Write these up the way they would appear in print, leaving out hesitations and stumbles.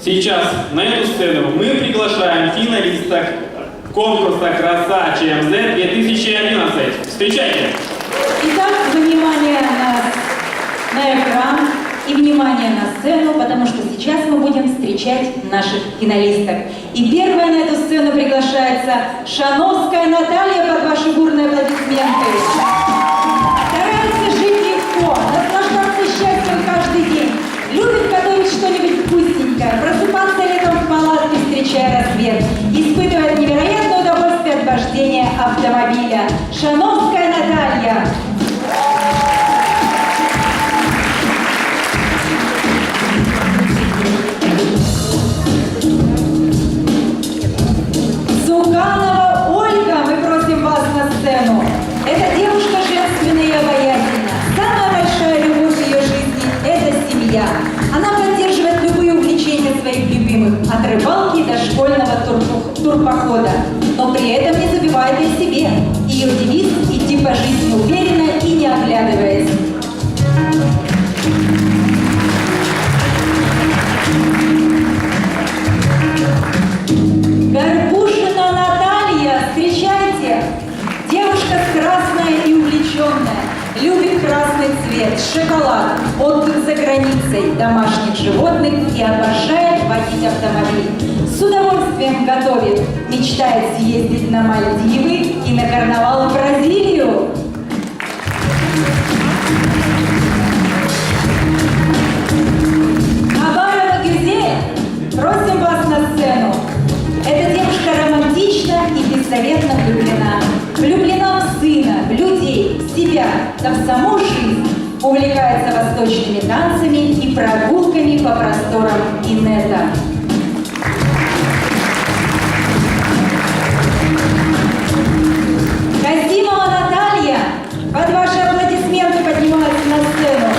Сейчас на эту сцену мы приглашаем финалисток конкурса «Краса ЧМЗ 2011». Встречайте! Итак, внимание на экран и внимание на сцену, потому что сейчас мы будем встречать наших финалисток. И первая на эту сцену приглашается Шановская Наталья, под ваши бурные аплодисменты. Старается жить легко, наслаждаться счастьем каждый день. Любит готовить что-нибудь вкусненькое, просыпаться летом в палатке, встречая рассвет. Испытывает невероятное удовольствие от вождения автомобиля. Шановская Наталья. Цуканова Ольга, мы просим вас на сцену. Эта девушка женственная и обаятельна. Самая большая любовь в ее жизни – это семья. Она поддерживает любые увлечения своих любимых, от рыбалки до школьного турпохода. Но при этом не забывает о себе. Ее девиз – идти по жизни уверенно и не оглядываясь. Горбушина Наталья, встречайте! Девушка красная и увлеченная, любит красный цвет, шоколад, отдых за границей, домашних животных и обожает водить автомобиль. С удовольствием готовит, мечтает съездить на Мальдивы и на карнавал в Бразилию. Абарова Гюзель, просим вас на сцену. Эта девушка романтична и беззаветно влюблена. Влюблена в сына, в людей, в себя, да в саму жизнь. Увлекается восточными танцами и прогулками по просторам инета. Казимова Наталья, под ваши аплодисменты поднимается на сцену.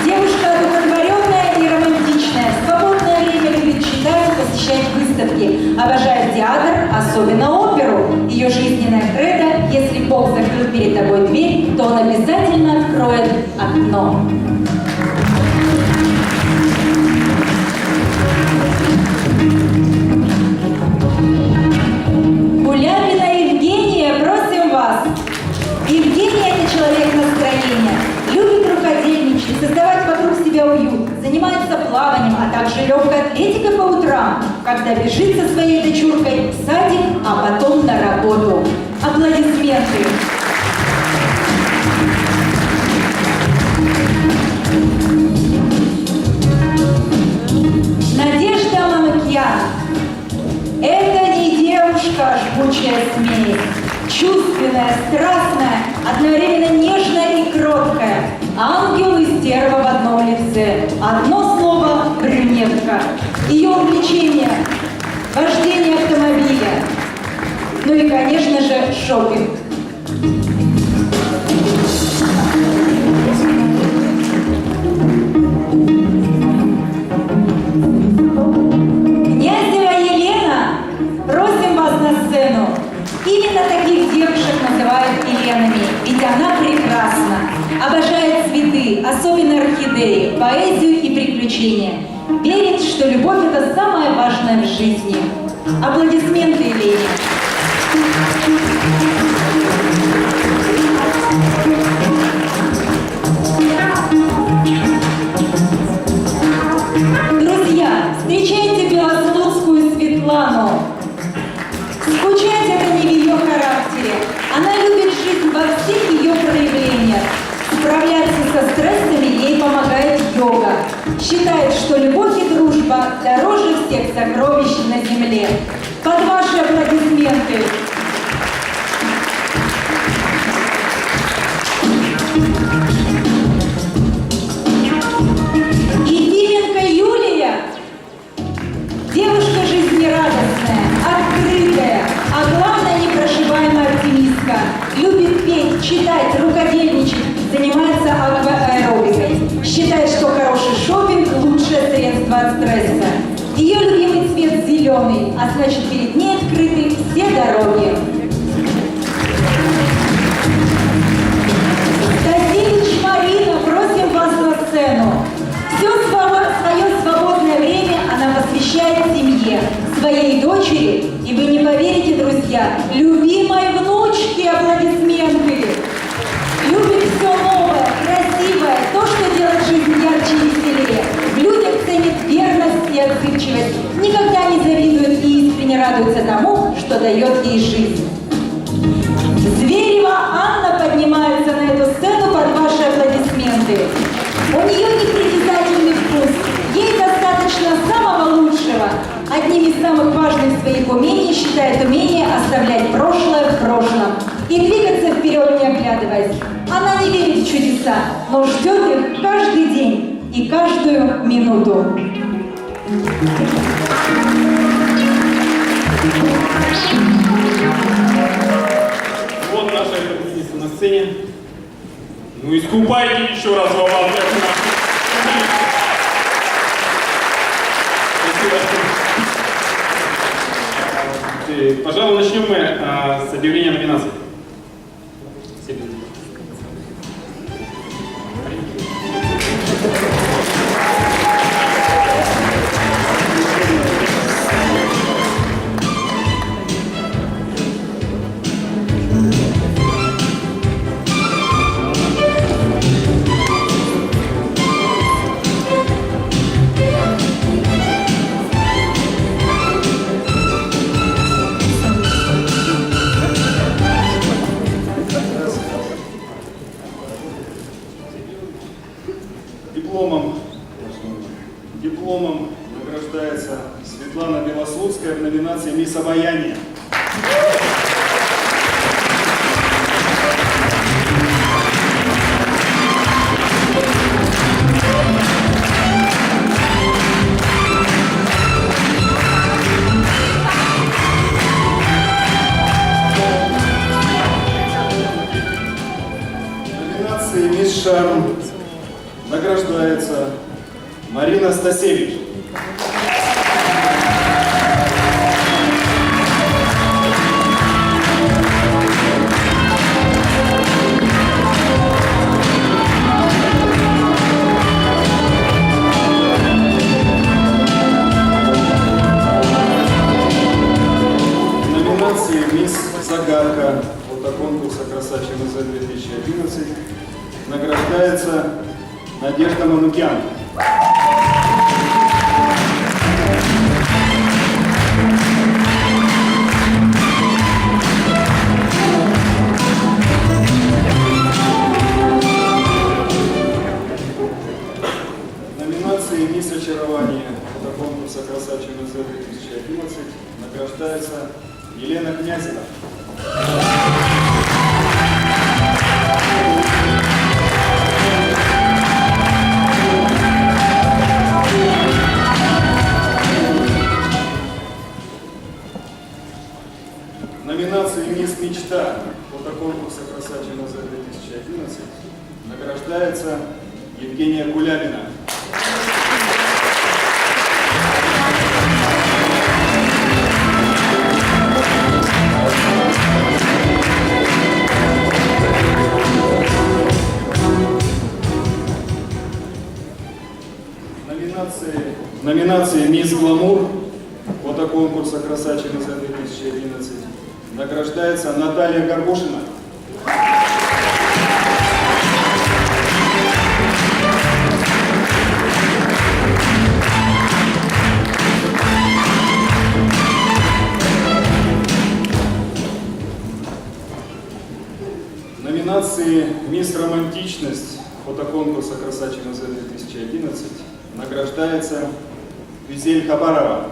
Девушка одухотворенная и романтичная. В свободное время любит читать, посещать выставки. Обожает театр, особенно оперу. Ее жизненная кредо: если Бог закрыл перед тобой дверь, то Он обязательно откроет окно. Гулябина Евгения, просим вас. Евгения – это человек настроения. Любит рукодельничать, создавать вокруг себя уют. Занимается плаванием, а также легкой атлетикой по утрам, когда бежит со своей дочуркой в садик, а потом на работу. Аплодисменты. Надежда Манукьян. Это не девушка, а жгучая смесь. Чувственная, страстная, одновременно нежная и кроткая. Ангел и стерва в одном лице. Одно слово – брюнетка. Ее увлечение – вождение автомобиля. Ну и, конечно же, шопинг. Князева Елена, просим вас на сцену. Именно таких девушек называют Еленами, ведь она прекрасна. Обожает цветы, особенно орхидеи, поэзию и приключения. Верит, что любовь – это самое важное в жизни. Аплодисменты Елене. Друзья, встречайте белослудскую Светлану. Скучать это не в ее характере. Она любит жизнь во всех ее проявлениях. Справляться со стрессами ей помогает йога. Считает, что любовь и дружба дороже всех сокровищ на земле. Под ваши аплодисменты. Ефименко Юлия. Девушка жизнерадостная, открытая, а главное непрошибаемая оптимистка. Любит петь, читать, рукодельничать, занимается аэробикой. Считает, что хороший шопинг – лучшее средство от стресса. Ее любимый цвет зеленый, а значит перед ней открыты все дороги. Стасевич Марина, просим вас на сцену. Все свое свободное время она посвящает любимой внучке аплодисменты. Любит все новое, красивое, то, что делает жизнь ярче и веселее. В людях ценит верность и отзывчивость. Никогда не завидует и искренне радуется тому, что дает ей жизнь. Зверева Анна поднимается на эту сцену под ваши аплодисменты. У нее непритязательный вкус. Ей достаточно самого лучшего. Одним из самых важных своих умений считает умение оставлять прошлое в прошлом и двигаться вперед, не оглядываясь. Она не верит в чудеса, но ждет их каждый день и каждую минуту. Вот наша победительница на сцене. Ну искупайте еще раз во волнах. Пожалуй, начнем мы с объявления номинаций. Дипломом награждается Светлана Белослудская в номинации «Мисс Обаяние». В номинации «Мисс Шарм» награждается Марина Стасевич. В номинации «Мисс Загадка» фотоконкурса «Краса ЧМЗ-2011» награждается Надежда Манукян. «Мисс Очарование» фотоконкурса «Краса ЧМЗ-2011» награждается Елена Князева. В номинации «Мисс Мечта» фотоконкурса «Краса ЧМЗ-2011» награждается Евгения Кулябина. В номинации «Мисс Гламур» фотоконкурса «Краса ЧМЗ-2011» награждается Наталья Горбушина. В номинации «Мисс Романтичность» фотоконкурса «Краса ЧМЗ-2011» награждается Визель Хабарова.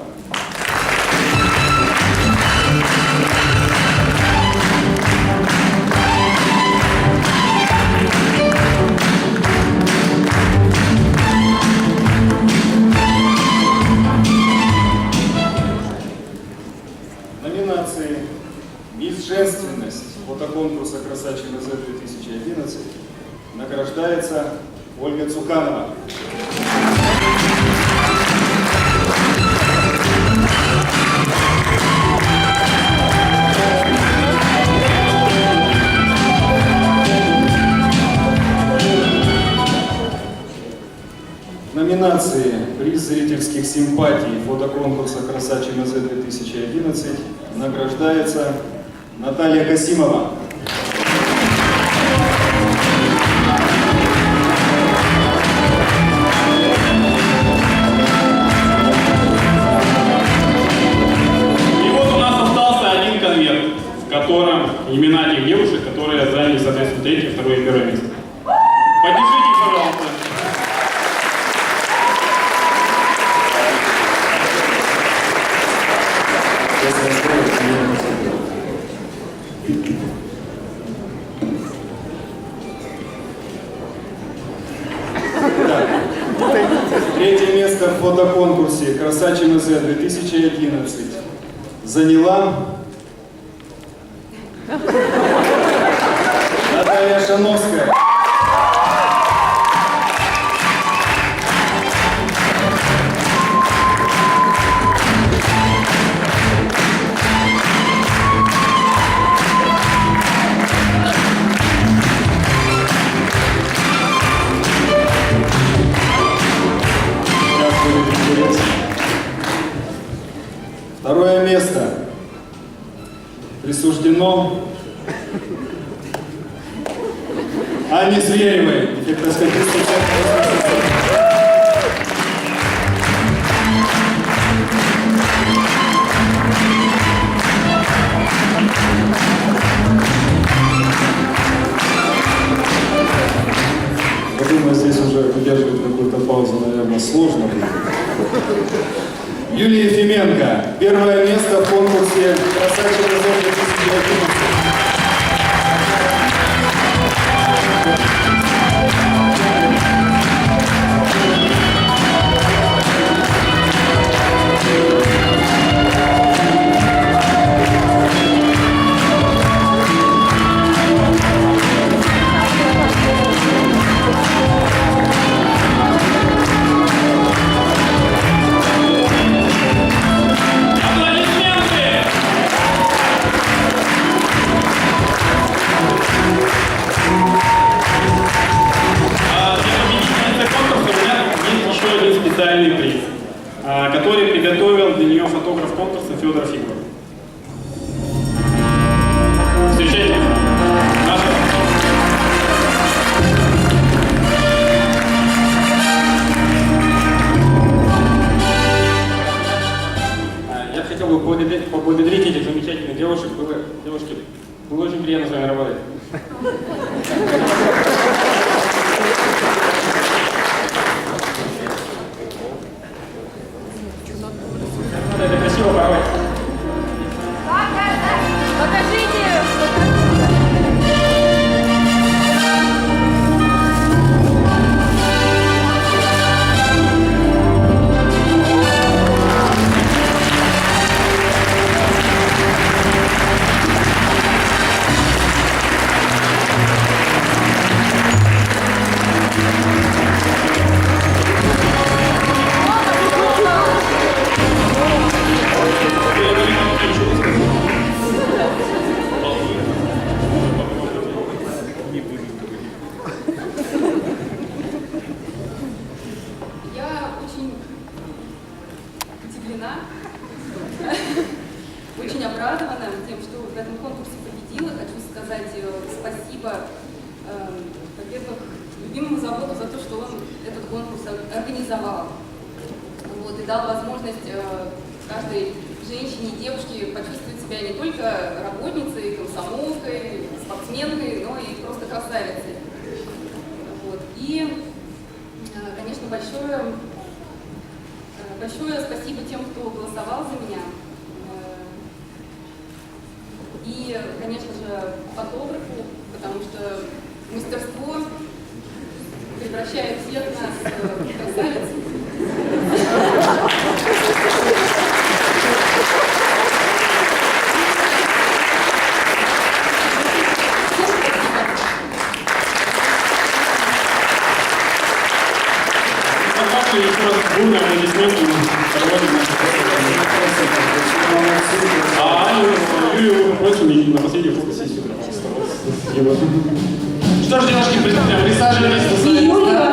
В номинации «Мисс Женственность» фотоконкурса «Краса ЧМЗ-2011» награждается Ольга Цуканова. В номинации «Приз зрительских симпатий» фотоконкурса «Краса ЧМЗ-2011» награждается Наталья Касимова. И вот у нас остался один конверт, в котором имена тех девушек, которые заняли, соответственно, третье, второе и первое место. Поддержите их, пожалуйста. Третье место в фотоконкурсе «Краса ЧМЗ-2011» заняла Наталья Шановская. Второе место присуждено Анне Зверевой. Я думаю, здесь уже выдерживать какую-то паузу, наверное, сложно. Юлия Ефименко. Первое место в конкурсе «Краса ЧМЗ-2011». Специальный приз, который приготовил для нее фотограф конкурса Федор Фигуров. Встречайте. Я хотел бы поблагодарить этих замечательных девушек. Девушки, было очень приятно с вами работать. Это красиво порой. Покажите! Очень обрадована тем, что в этом конкурсе победила. Хочу сказать спасибо, во-первых, любимому заводу за то, что он этот конкурс организовал. Вот, и дал возможность каждой женщине и девушке почувствовать себя не только работницей, комсомолкой, спортсменкой, но и просто красавицей. Вот. И, конечно, большое спасибо тем, кто голосовал за меня. И, конечно же, фотографу, потому что мастерство превращает всех нас в красавиц. Еще раз бурные аплодисменты проводим наши Юлию просим на последнюю фотосессию. Что ж, девушки, присаживайтесь. И Юлию